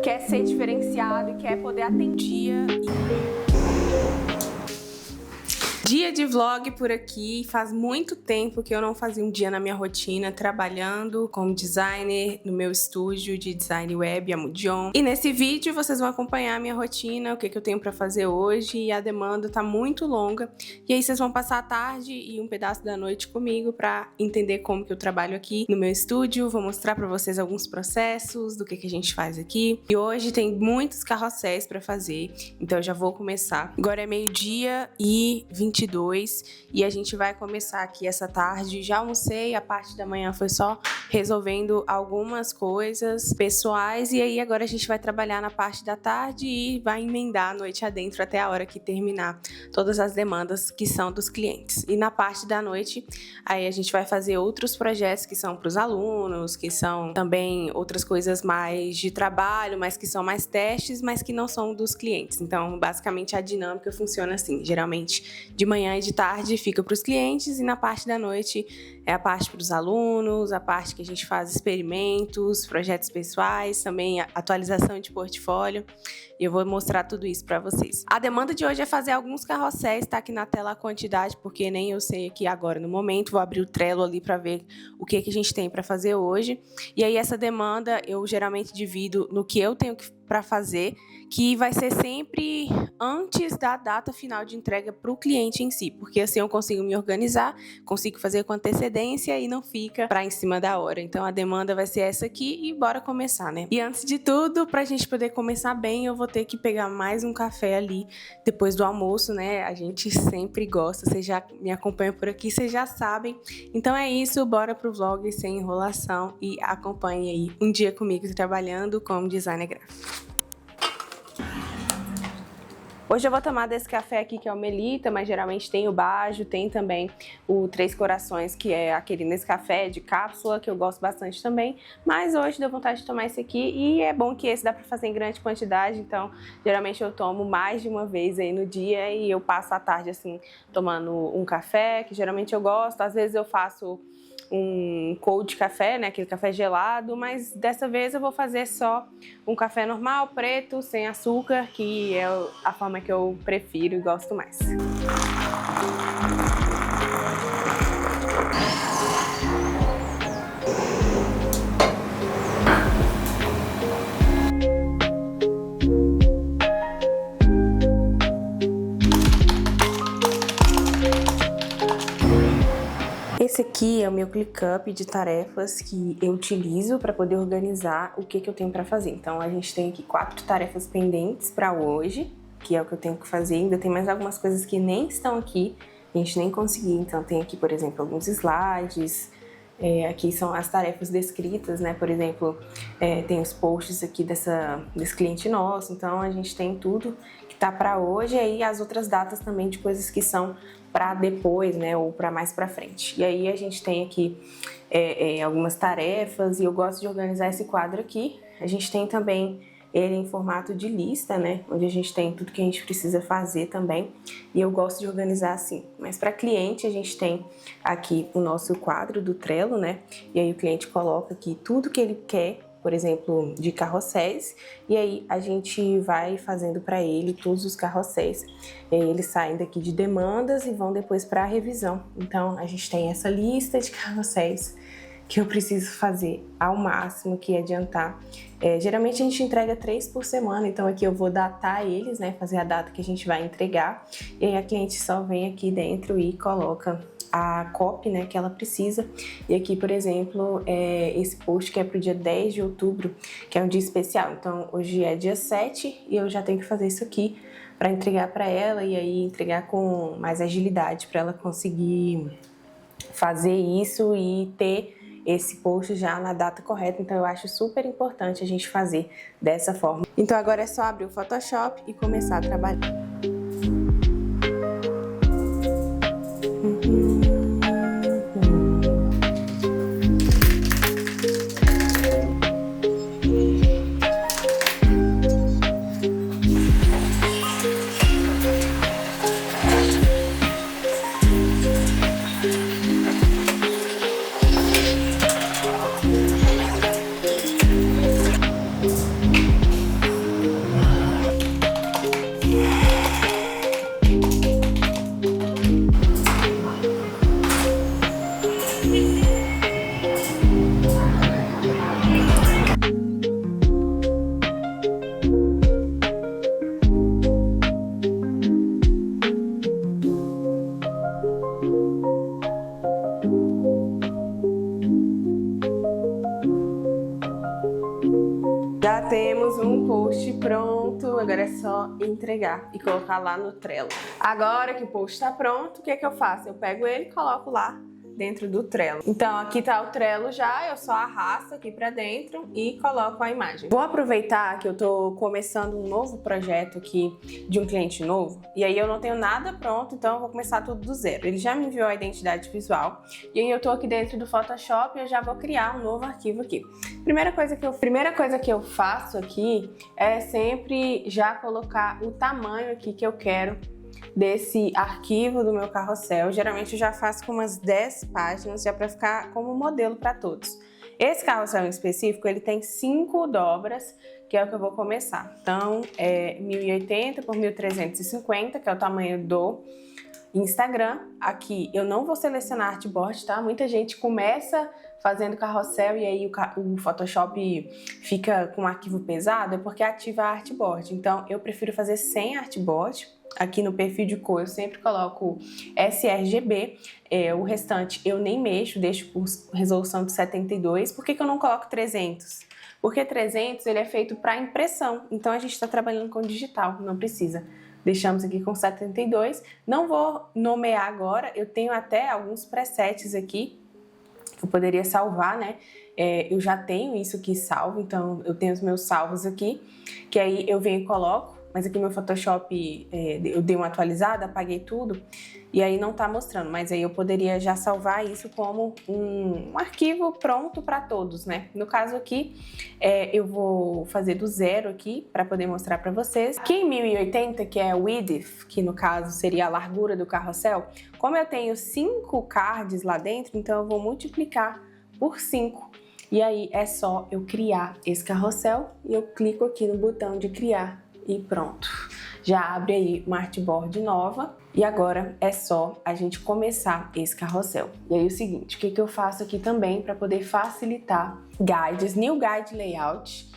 quer ser diferenciado e quer poder atender. Dia de vlog por aqui. Faz muito tempo que eu não fazia um dia na minha rotina trabalhando como designer no meu estúdio de design web, a Mudion. E nesse vídeo vocês vão acompanhar a minha rotina, o que eu tenho pra fazer hoje, e a demanda tá muito longa. E aí vocês vão passar a tarde e um pedaço da noite comigo pra entender como que eu trabalho aqui no meu estúdio. Vou mostrar pra vocês alguns processos do que a gente faz aqui. E hoje tem muitos carrosséis pra fazer, então eu já vou começar. Agora é meio-dia e 22 e a gente vai começar aqui essa tarde. Já almocei, a parte da manhã foi só resolvendo algumas coisas pessoais, e aí agora a gente vai trabalhar na parte da tarde e vai emendar a noite adentro até a hora que terminar todas as demandas que são dos clientes. E na parte da noite, aí a gente vai fazer outros projetos que são para os alunos, que são também outras coisas mais de trabalho, mas que são mais testes, mas que não são dos clientes. Então, basicamente a dinâmica funciona assim, geralmente de manhã e de tarde fica para os clientes, e na parte da noite é a parte para os alunos, a parte que a gente faz experimentos, projetos pessoais, também atualização de portfólio. E eu vou mostrar tudo isso para vocês. A demanda de hoje é fazer alguns carrosséis, tá aqui na tela a quantidade, porque nem eu sei aqui agora no momento. Vou abrir o Trello ali para ver o que a gente tem para fazer hoje. E aí essa demanda eu geralmente divido no que eu tenho para fazer, que vai ser sempre antes da data final de entrega para o cliente em si, porque assim eu consigo me organizar, consigo fazer com antecedência e não fica para em cima da hora. Então a demanda vai ser essa aqui e bora começar, né? E antes de tudo, para a gente poder começar bem, eu vou ter que pegar mais um café ali depois do almoço, né? A gente sempre gosta, vocês já me acompanham por aqui, vocês já sabem. Então é isso, bora pro vlog sem enrolação e acompanhe aí um dia comigo trabalhando como designer gráfico. Hoje eu vou tomar desse café aqui que é o Melita, mas geralmente tem o Bajo, tem também o Três Corações, que é aquele Nescafé de cápsula, que eu gosto bastante também. Mas hoje deu vontade de tomar esse aqui, e é bom que esse dá pra fazer em grande quantidade, então geralmente eu tomo mais de uma vez aí no dia, e eu passo a tarde assim tomando um café, que geralmente eu gosto. Às vezes eu faço um cold café, né, aquele café gelado, mas dessa vez eu vou fazer só um café normal, preto, sem açúcar, que é a forma que eu prefiro e gosto mais. Esse aqui é o meu ClickUp de tarefas que eu utilizo para poder organizar o que eu tenho para fazer. Então a gente tem aqui 4 tarefas pendentes para hoje, que é o que eu tenho que fazer. Ainda tem mais algumas coisas que nem estão aqui, a gente nem conseguiu. Então tem aqui, por exemplo, alguns slides. Aqui são as tarefas descritas, né? Por exemplo, tem os posts aqui desse cliente nosso. Então a gente tem tudo que tá para hoje, e aí as outras datas também de coisas que são para depois, né? Ou para mais para frente. E aí a gente tem aqui algumas tarefas, e eu gosto de organizar esse quadro aqui. A gente tem também ele em formato de lista, né? Onde a gente tem tudo que a gente precisa fazer também. E eu gosto de organizar assim. Mas para cliente a gente tem aqui o nosso quadro do Trello, né? E aí o cliente coloca aqui tudo que ele quer, por exemplo, de carrosséis, e aí a gente vai fazendo para ele todos os carrosséis. E aí eles saem daqui de demandas e vão depois para a revisão. Então a gente tem essa lista de carrosséis que eu preciso fazer ao máximo, que é adiantar. Geralmente a gente entrega 3 por semana, então aqui eu vou datar eles, né? Fazer a data que a gente vai entregar, e aí a cliente só vem aqui dentro e coloca a copy, né, que ela precisa. E aqui, por exemplo, esse post que é pro dia 10 de outubro, que é um dia especial. Então, hoje é dia 7 e eu já tenho que fazer isso aqui para entregar para ela, e aí entregar com mais agilidade para ela conseguir fazer isso e ter esse post já na data correta. Então eu acho super importante a gente fazer dessa forma. Então agora é só abrir o Photoshop e começar a trabalhar. temos um post pronto, agora é só entregar e colocar lá no Trello. Agora que o post está pronto, o que é que eu faço? Eu pego ele e coloco lá dentro do Trello. Então aqui tá o Trello já, eu só arrasto aqui pra dentro e coloco a imagem. Vou aproveitar que eu tô começando um novo projeto aqui de um cliente novo, e aí eu não tenho nada pronto, então eu vou começar tudo do zero. Ele já me enviou a identidade visual, e aí eu tô aqui dentro do Photoshop e eu já vou criar um novo arquivo aqui. Primeira coisa que eu faço aqui é sempre já colocar o tamanho aqui que eu quero desse arquivo do meu carrossel. Geralmente eu já faço com umas 10 páginas, já para ficar como modelo para todos. Esse carrossel em específico, ele tem 5 dobras, que é o que eu vou começar. Então, é 1080 por 1350, que é o tamanho do Instagram. Aqui eu não vou selecionar artboard, tá? Muita gente começa fazendo carrossel e aí o Photoshop fica com um arquivo pesado, é porque ativa a artboard. Então, eu prefiro fazer sem artboard. Aqui no perfil de cor eu sempre coloco sRGB, o restante eu nem mexo, deixo por resolução de 72. Por que eu não coloco 300? Porque 300 ele é feito para impressão, então a gente está trabalhando com digital, não precisa. Deixamos aqui com 72, não vou nomear agora, eu tenho até alguns presets aqui que eu poderia salvar, né? Eu já tenho isso aqui salvo, então eu tenho os meus salvos aqui, que aí eu venho e coloco. Mas aqui meu Photoshop, eu dei uma atualizada, apaguei tudo e aí não tá mostrando, mas aí eu poderia já salvar isso como um arquivo pronto para todos, né? No caso aqui, eu vou fazer do zero aqui para poder mostrar para vocês. Aqui em 1080, que é o width, que no caso seria a largura do carrossel, como eu tenho 5 cards lá dentro, então eu vou multiplicar por 5. E aí é só eu criar esse carrossel e eu clico aqui no botão de criar. E pronto, já abre aí uma artboard nova e agora é só a gente começar esse carrossel. E aí o seguinte, o que eu faço aqui também para poder facilitar guides, new guide layout.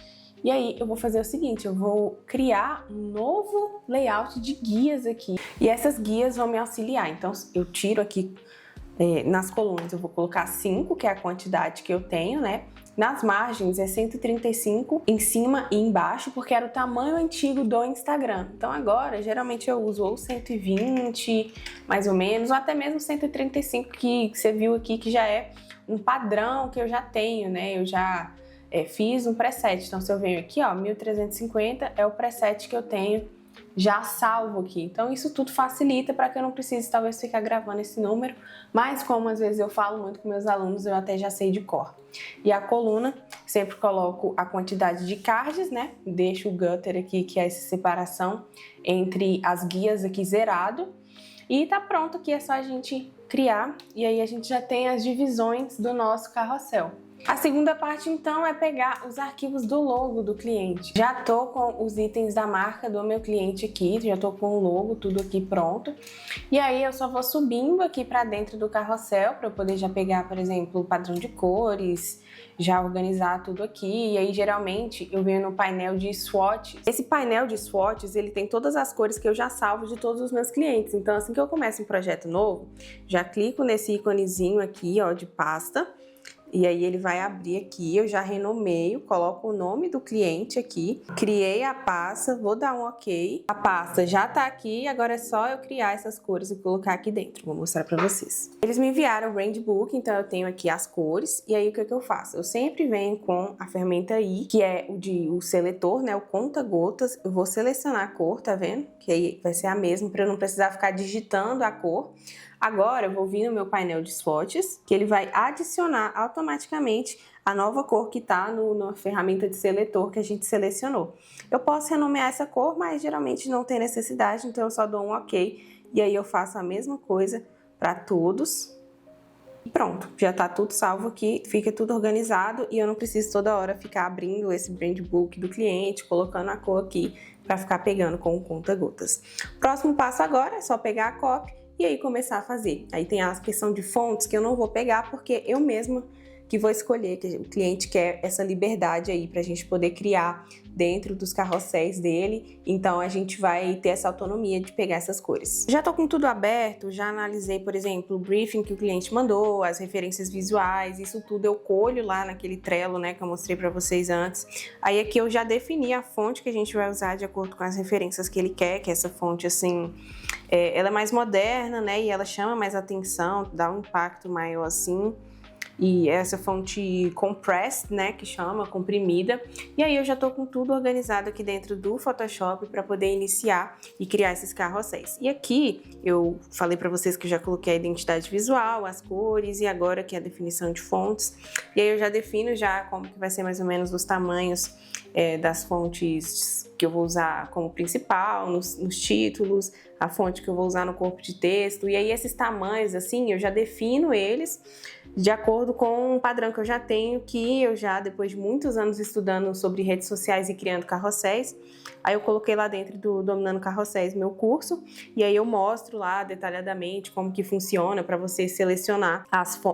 E aí eu vou fazer o seguinte, eu vou criar um novo layout de guias aqui e essas guias vão me auxiliar. Então eu tiro aqui nas colunas, eu vou colocar 5, que é a quantidade que eu tenho, né? Nas margens é 135 em cima e embaixo, porque era o tamanho antigo do Instagram. Então agora, geralmente eu uso ou 120, mais ou menos, ou até mesmo 135, que você viu aqui, que já é um padrão que eu já tenho, né? Eu já fiz um preset. Então se eu venho aqui, ó, 1350 é o preset que eu tenho já salvo aqui. Então isso tudo facilita para que eu não precise talvez ficar gravando esse número, mas como às vezes eu falo muito com meus alunos, eu até já sei de cor. E a coluna, sempre coloco a quantidade de cards, né? Deixo o gutter aqui, que é essa separação entre as guias aqui zerado. E tá pronto aqui, é só a gente criar e aí a gente já tem as divisões do nosso carrossel. A segunda parte, então, é pegar os arquivos do logo do cliente. Já tô com os itens da marca do meu cliente aqui, já tô com o logo, tudo aqui pronto. E aí eu só vou subindo aqui para dentro do carrossel para eu poder já pegar, por exemplo, o padrão de cores, já organizar tudo aqui. E aí geralmente eu venho no painel de swatches. Esse painel de swatches, ele tem todas as cores que eu já salvo de todos os meus clientes. Então assim que eu começo um projeto novo, já clico nesse íconezinho aqui, ó, de pasta. E aí ele vai abrir aqui, eu já renomeio, coloco o nome do cliente aqui, criei a pasta, vou dar um ok. A pasta já tá aqui, agora é só eu criar essas cores e colocar aqui dentro, vou mostrar pra vocês. Eles me enviaram o brand book, então eu tenho aqui as cores, e aí o que eu faço? Eu sempre venho com a ferramenta I, que é o seletor, né, o conta-gotas, eu vou selecionar a cor, tá vendo? Que aí vai ser a mesma, pra eu não precisar ficar digitando a cor. Agora eu vou vir no meu painel de swatches, que ele vai adicionar automaticamente a nova cor que está na ferramenta de seletor que a gente selecionou. Eu posso renomear essa cor, mas geralmente não tem necessidade, então eu só dou um ok. E aí eu faço a mesma coisa para todos. E pronto, já está tudo salvo aqui, fica tudo organizado e eu não preciso toda hora ficar abrindo esse brand book do cliente, colocando a cor aqui para ficar pegando com o conta-gotas. Próximo passo agora é só pegar a copy e aí começar a fazer. Aí tem a questão de fontes que eu não vou pegar porque eu mesma que vou escolher, que o cliente quer essa liberdade aí pra gente poder criar dentro dos carrosséis dele, então a gente vai ter essa autonomia de pegar essas cores. Já tô com tudo aberto, já analisei, por exemplo, o briefing que o cliente mandou, as referências visuais, isso tudo eu colho lá naquele Trello, né, que eu mostrei pra vocês antes. Aí aqui eu já defini a fonte que a gente vai usar de acordo com as referências que ele quer, que é essa fonte assim, ela é mais moderna, né, e ela chama mais atenção, dá um impacto maior assim. E essa fonte compressed, né, que chama, comprimida. E aí eu já tô com tudo organizado aqui dentro do Photoshop para poder iniciar e criar esses carrosséis. E aqui eu falei para vocês que eu já coloquei a identidade visual, as cores e agora aqui a definição de fontes. E aí eu já defino já como que vai ser mais ou menos os tamanhos das fontes que eu vou usar como principal, nos títulos, a fonte que eu vou usar no corpo de texto. E aí esses tamanhos, assim, eu já defino eles de acordo com um padrão que eu já tenho, que eu já, depois de muitos anos estudando sobre redes sociais e criando carrosséis, aí eu coloquei lá dentro do Dominando Carrosséis meu curso, e aí eu mostro lá detalhadamente como que funciona para você selecionar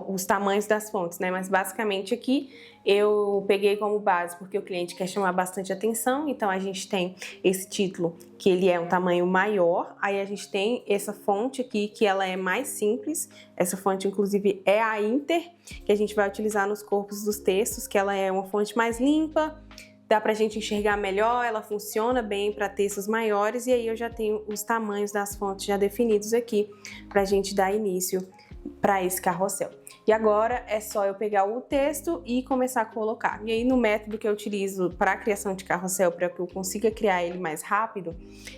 os tamanhos das fontes, né? Mas basicamente aqui eu peguei como base porque o cliente quer chamar bastante atenção, então a gente tem esse título que ele é um tamanho maior, aí a gente tem essa fonte aqui que ela é mais simples, essa fonte inclusive é a Inter, que a gente vai utilizar nos corpos dos textos, que ela é uma fonte mais limpa, dá pra gente enxergar melhor, ela funciona bem para textos maiores, e aí eu já tenho os tamanhos das fontes já definidos aqui pra gente dar início para esse carrossel. E agora é só eu pegar o texto e começar a colocar. E aí no método que eu utilizo para a criação de carrossel, para que eu consiga criar ele mais rápido,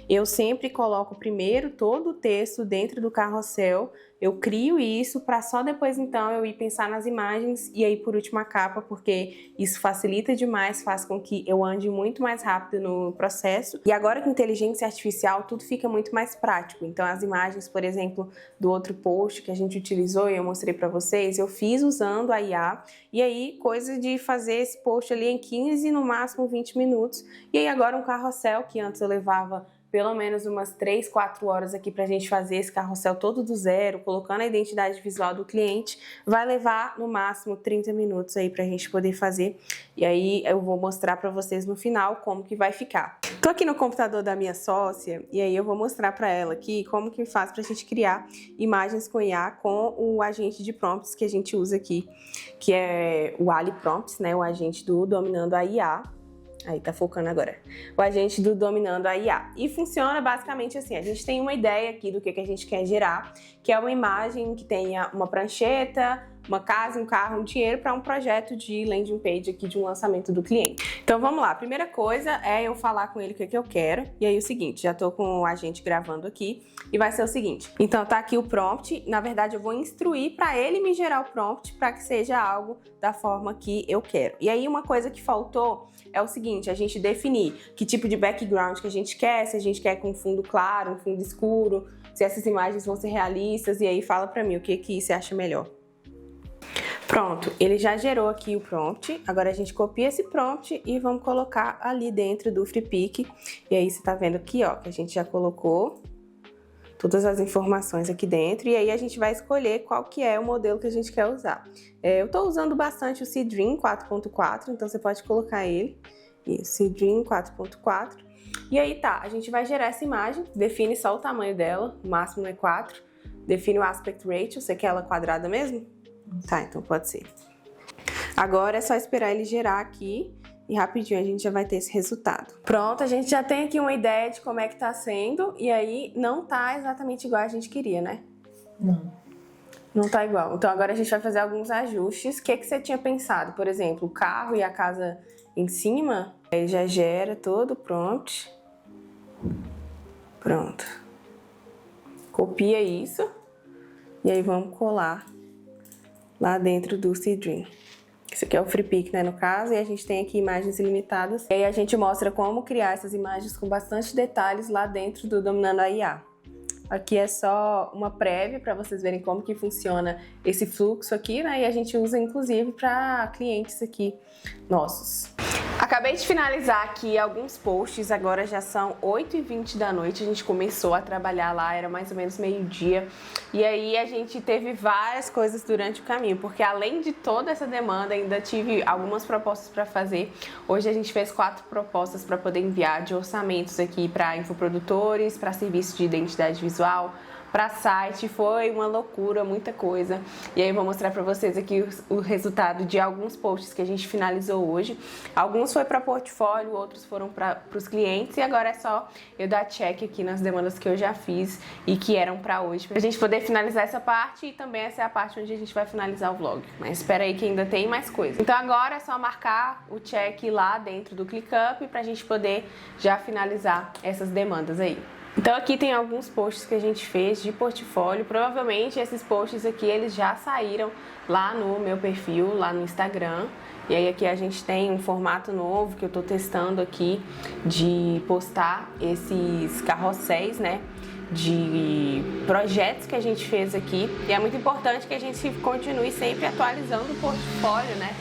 eu sempre coloco primeiro todo o texto dentro do carrossel, eu crio isso para só depois então eu ir pensar nas imagens e aí por último a capa, porque isso facilita demais, faz com que eu ande muito mais rápido no processo. E agora com inteligência artificial tudo fica muito mais prático. Então as imagens, por exemplo, do outro post que a gente utilizou e eu mostrei para vocês, eu fiz usando a IA, e aí coisa de fazer esse post ali em 15, no máximo 20 minutos. E aí agora um carrossel que antes eu levava pelo menos umas 3, 4 horas aqui pra gente fazer esse carrossel todo do zero, colocando a identidade visual do cliente, vai levar no máximo 30 minutos aí pra gente poder fazer. E aí eu vou mostrar pra vocês no final como que vai ficar. Tô aqui no computador da minha sócia e aí eu vou mostrar pra ela aqui como que faz pra gente criar imagens com IA com o agente de prompts que a gente usa aqui, que é o Ali Prompts, né, o agente do Dominando a IA. Aí tá focando agora. O agente do Dominando a IA. E funciona basicamente assim, a gente tem uma ideia aqui do que a gente quer gerar, que é uma imagem que tenha uma prancheta, uma casa, um carro, um dinheiro para um projeto de landing page aqui de um lançamento do cliente. Então vamos lá, a primeira coisa é eu falar com ele o que eu quero. E aí o seguinte, já tô com o agente gravando aqui e vai ser o seguinte. Então tá aqui o prompt, na verdade eu vou instruir para ele me gerar o prompt para que seja algo da forma que eu quero. E aí uma coisa que faltou é o seguinte, a gente definir que tipo de background que a gente quer, se a gente quer com fundo claro, um fundo escuro, se essas imagens vão ser realistas, e aí fala pra mim o que você acha melhor. Pronto, ele já gerou aqui o prompt, agora a gente copia esse prompt e vamos colocar ali dentro do FreePic. E aí você tá vendo aqui, ó, que a gente já colocou todas as informações aqui dentro, e aí a gente vai escolher qual que é o modelo que a gente quer usar. Eu tô usando bastante o Seedream 4.4, então você pode colocar ele, Seedream 4.4. E aí tá, a gente vai gerar essa imagem, define só o tamanho dela, o máximo é 4, define o aspect ratio, você quer ela quadrada mesmo? Tá, então pode ser. Agora é só esperar ele gerar aqui e rapidinho a gente já vai ter esse resultado. Pronto, a gente já tem aqui uma ideia de como é que tá sendo, e aí não tá exatamente igual a gente queria, né? Não. Não tá igual. Então agora a gente vai fazer alguns ajustes. O que você tinha pensado? Por exemplo, o carro e a casa em cima, aí já gera todo o prompt. Pronto. Copia isso e aí vamos colar lá dentro do Seedream. Isso aqui é o FreePic, né, no caso, e a gente tem aqui imagens ilimitadas. E aí a gente mostra como criar essas imagens com bastante detalhes lá dentro do Dominando a IA. Aqui é só uma prévia para vocês verem como que funciona esse fluxo aqui, né, e a gente usa inclusive para clientes aqui nossos. A Acabei de finalizar aqui alguns posts, agora já são 8h20 da noite, a gente começou a trabalhar lá, era mais ou menos meio-dia. E aí a gente teve várias coisas durante o caminho, porque além de toda essa demanda, ainda tive algumas propostas para fazer. Hoje a gente fez 4 propostas para poder enviar de orçamentos aqui para infoprodutores, para serviço de identidade visual, para site. Foi uma loucura, muita coisa. E aí eu vou mostrar para vocês aqui o resultado de alguns posts que a gente finalizou hoje. Alguns foi para portfólio, outros foram para os clientes, e agora é só eu dar check aqui nas demandas que eu já fiz e que eram para hoje, pra gente poder finalizar essa parte, e também essa é a parte onde a gente vai finalizar o vlog. Mas espera aí que ainda tem mais coisa. Então agora é só marcar o check lá dentro do ClickUp pra gente poder já finalizar essas demandas aí. Então aqui tem alguns posts que a gente fez de portfólio. Provavelmente esses posts aqui eles já saíram lá no meu perfil, lá no Instagram. E aí aqui a gente tem um formato novo que eu tô testando aqui de postar esses carrosséis, né, de projetos que a gente fez aqui. E é muito importante que a gente continue sempre atualizando o portfólio, né,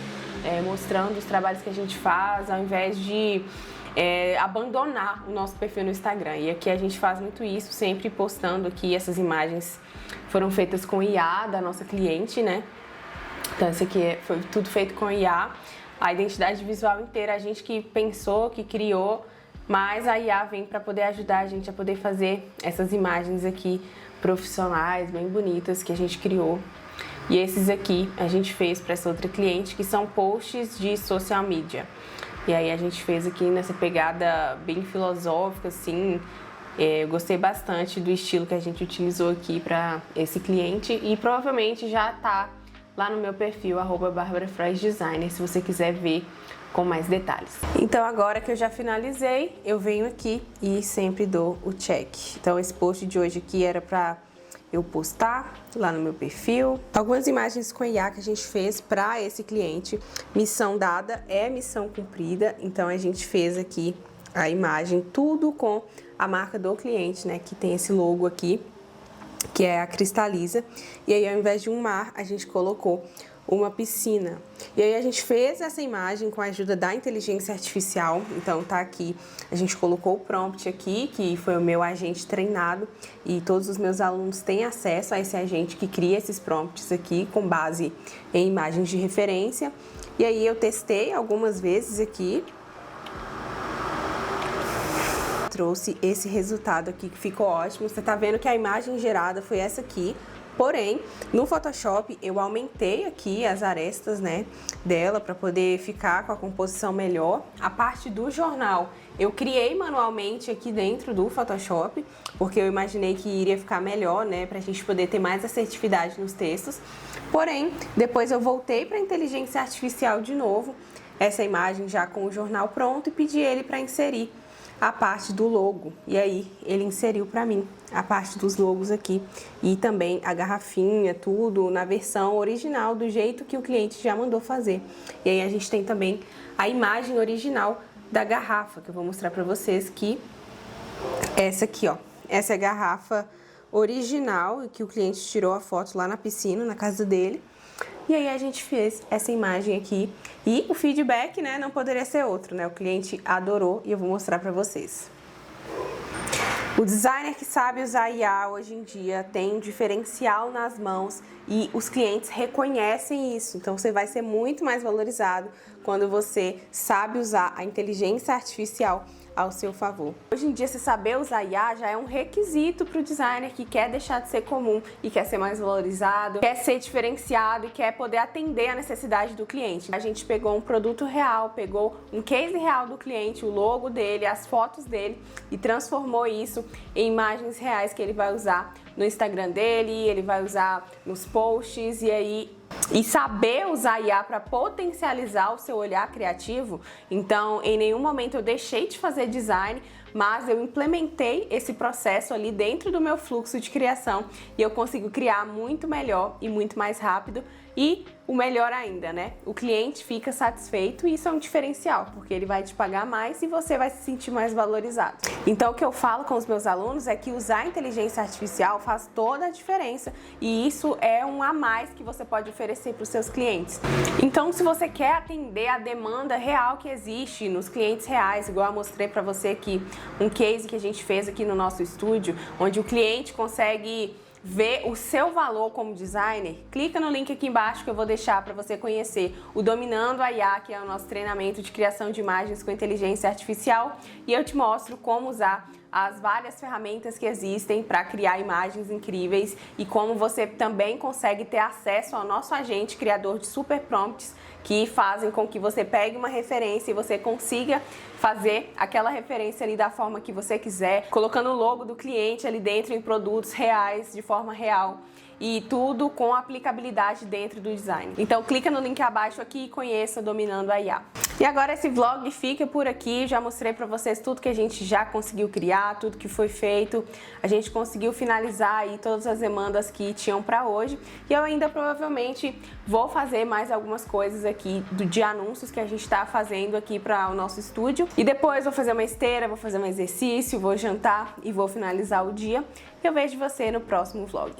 mostrando os trabalhos que a gente faz, ao invés de abandonar o nosso perfil no Instagram. E aqui a gente faz muito isso, sempre postando aqui. Essas imagens foram feitas com IA da nossa cliente, né? Então isso aqui foi tudo feito com IA. A identidade visual inteira a gente que pensou, que criou, mas a IA vem para poder ajudar a gente a poder fazer essas imagens aqui profissionais, bem bonitas, que a gente criou. E esses aqui a gente fez para essa outra cliente, que são posts de social media. E aí a gente fez aqui nessa pegada bem filosófica, assim. Eu gostei bastante do estilo que a gente utilizou aqui para esse cliente, e provavelmente já tá lá no meu perfil, @BarbaraFroesDesigner, se você quiser ver com mais detalhes. Então agora que eu já finalizei, eu venho aqui e sempre dou o check. Então esse post de hoje aqui era para eu postar lá no meu perfil. Algumas imagens com IA que a gente fez para esse cliente. Missão dada é missão cumprida. Então a gente fez aqui a imagem, tudo com a marca do cliente, né, que tem esse logo aqui, que é a Cristaliza. E aí ao invés de um mar, a gente colocou uma piscina. E aí a gente fez essa imagem com a ajuda da inteligência artificial. Então tá aqui, a gente colocou o prompt aqui, que foi o meu agente treinado, e todos os meus alunos têm acesso a esse agente que cria esses prompts aqui com base em imagens de referência. E aí eu testei algumas vezes aqui, trouxe esse resultado aqui que ficou ótimo. Você tá vendo que a imagem gerada foi essa aqui. Porém, no Photoshop eu aumentei aqui as arestas, né, dela para poder ficar com a composição melhor. A parte do jornal eu criei manualmente aqui dentro do Photoshop, porque eu imaginei que iria ficar melhor, né, pra gente poder ter mais assertividade nos textos. Porém, depois eu voltei para a inteligência artificial de novo, essa imagem já com o jornal pronto, e pedi ele para inserir a parte do logo, e aí ele inseriu para mim a parte dos logos aqui, e também a garrafinha, tudo na versão original, do jeito que o cliente já mandou fazer. E aí a gente tem também a imagem original da garrafa, que eu vou mostrar para vocês, que essa aqui, ó, essa é a garrafa original que o cliente tirou a foto lá na piscina, na casa dele. E aí a gente fez essa imagem aqui, e o feedback, né, não poderia ser outro, né? O cliente adorou, e eu vou mostrar para vocês. O designer que sabe usar IA hoje em dia tem um diferencial nas mãos, e os clientes reconhecem isso. Então você vai ser muito mais valorizado quando você sabe usar a inteligência artificial ao seu favor. Hoje em dia, você saber usar IA já é um requisito para o designer que quer deixar de ser comum e quer ser mais valorizado, quer ser diferenciado e quer poder atender a necessidade do cliente. A gente pegou um produto real, pegou um case real do cliente, o logo dele, as fotos dele, e transformou isso em imagens reais que ele vai usar no Instagram dele, ele vai usar nos posts. E saber usar IA para potencializar o seu olhar criativo. Então, em nenhum momento eu deixei de fazer design mas eu implementei esse processo ali dentro do meu fluxo de criação e eu consigo criar muito melhor e muito mais rápido. E o melhor ainda, né? O cliente fica satisfeito e isso é um diferencial, porque ele vai te pagar mais e você vai se sentir mais valorizado. Então, o que eu falo com os meus alunos é que usar a inteligência artificial faz toda a diferença e isso é um a mais que você pode oferecer para os seus clientes. Então, se você quer atender a demanda real que existe nos clientes reais, igual eu mostrei para você aqui, um case que a gente fez aqui no nosso estúdio, onde o cliente consegue ver o seu valor como designer, clica no link aqui embaixo que eu vou deixar para você conhecer o Dominando a IA, que é o nosso treinamento de criação de imagens com inteligência artificial, e eu te mostro como usar as várias ferramentas que existem para criar imagens incríveis e como você também consegue ter acesso ao nosso agente criador de super prompts que fazem com que você pegue uma referência e você consiga fazer aquela referência ali da forma que você quiser, colocando o logo do cliente ali dentro em produtos reais, de forma real. E tudo com aplicabilidade dentro do design. Então clica no link abaixo aqui e conheça Dominando a IA. E agora esse vlog fica por aqui, já mostrei pra vocês tudo que a gente já conseguiu criar, tudo que foi feito. A gente conseguiu finalizar aí todas as demandas que tinham pra hoje. E eu ainda provavelmente vou fazer mais algumas coisas aqui de anúncios que a gente tá fazendo aqui para o nosso estúdio. E depois vou fazer uma esteira, vou fazer um exercício, vou jantar e vou finalizar o dia. Eu vejo você no próximo vlog.